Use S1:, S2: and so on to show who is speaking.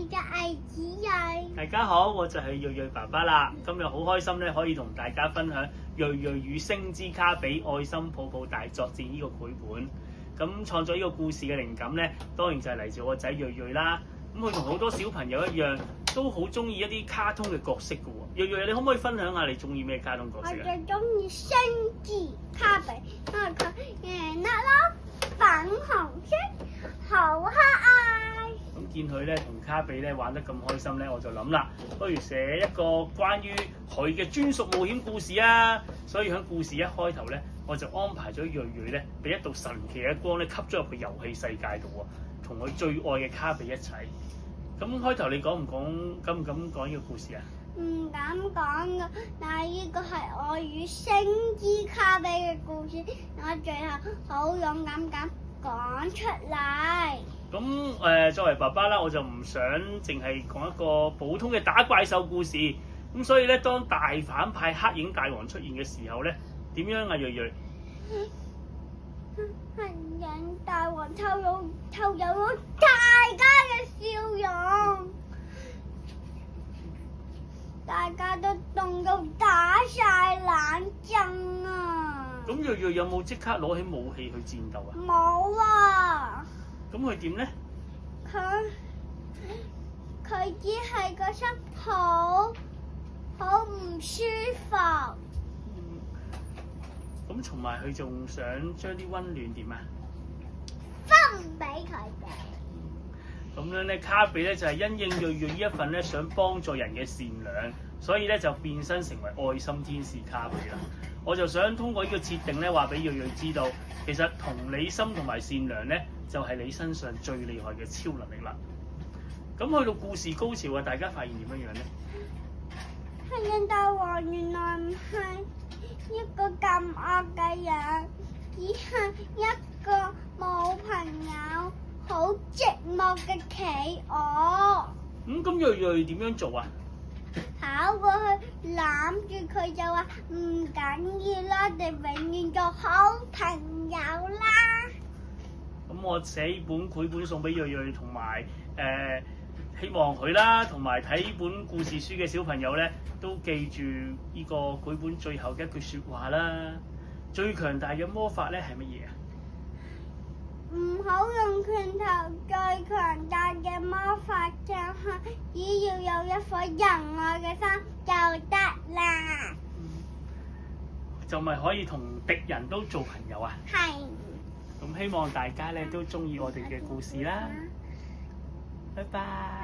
S1: 嘅魏子睿。
S2: 大家好，我就係睿睿爸爸啦。今日好開心咧，可以同大家分享《睿睿與星之卡比愛心抱抱大作戰》呢個繪本。咁創作呢個故事嘅靈感咧，當然就係嚟自我個仔睿睿啦。咁佢同好多小朋友一樣，都好中意一啲卡通嘅角色嘅喎。睿睿，你可唔可以分享下你中意咩卡通角色啊？
S1: 我最中意星之卡比，因為佢圓粒粒、粉紅色，好可愛。
S2: 咁見佢咧同卡比咧玩得咁開心咧，我就諗啦，不如寫一個關於佢嘅專屬冒險故事啊！所以喺故事一開頭咧，我就安排咗睿睿咧，俾一道神奇嘅光咧吸咗入去遊戲世界度喎，同佢最愛嘅卡比一齊。咁開頭你敢唔敢講呢個故事啊？
S1: 唔敢講噶，但係呢個係我與星之卡比嘅故事，我最後好勇敢咁講出嚟。
S2: 咁作為爸爸啦，我就唔想淨係講一個普通嘅打怪獸故事。咁所以咧，當大反派黑影大王出現嘅時候咧，點樣啊？睿睿？
S1: 黑影大王偷走咗大家嘅笑容，大家都凍到打晒冷震啊！
S2: 咁睿睿有冇即刻攞起武器去戰鬥啊？
S1: 冇啊！
S2: 咁佢點咧？
S1: 佢只係個心好唔舒服。
S2: 咁同埋佢仲想將啲溫暖點啊？
S1: 分俾佢哋。
S2: 咁樣咧，卡比咧就係因應睿睿呢一份咧想幫助人嘅善良，所以咧就變身成為愛心天使卡比啦。我就想通過呢個設定咧，話俾睿睿知道，其實同理心同埋善良咧，就係你身上最厲害嘅超能力啦。咁去到故事高潮啊，大家發現點樣樣咧？
S1: 黑影大王原來唔係一個咁惡嘅人，只係一個冇朋友、好寂寞嘅企鵝。
S2: 咁睿睿點樣做啊？
S1: 跑過去攬住佢就話唔緊要啦，我哋永遠做好朋友啦。
S2: 咁我寫呢本繪本送俾睿睿，同埋希望佢啦，同埋睇呢本故事書嘅小朋友咧，都記住呢個繪本最後嘅一句説話啦。最強大嘅魔法咧係乜嘢啊？
S1: 唔好用拳頭，最強大嘅魔法就係只要有一顆仁愛嘅心就得啦。
S2: 就咪可以同敵人都做朋友啊？
S1: 係。
S2: 咁希望大家咧都中意我哋嘅故事啦。拜拜。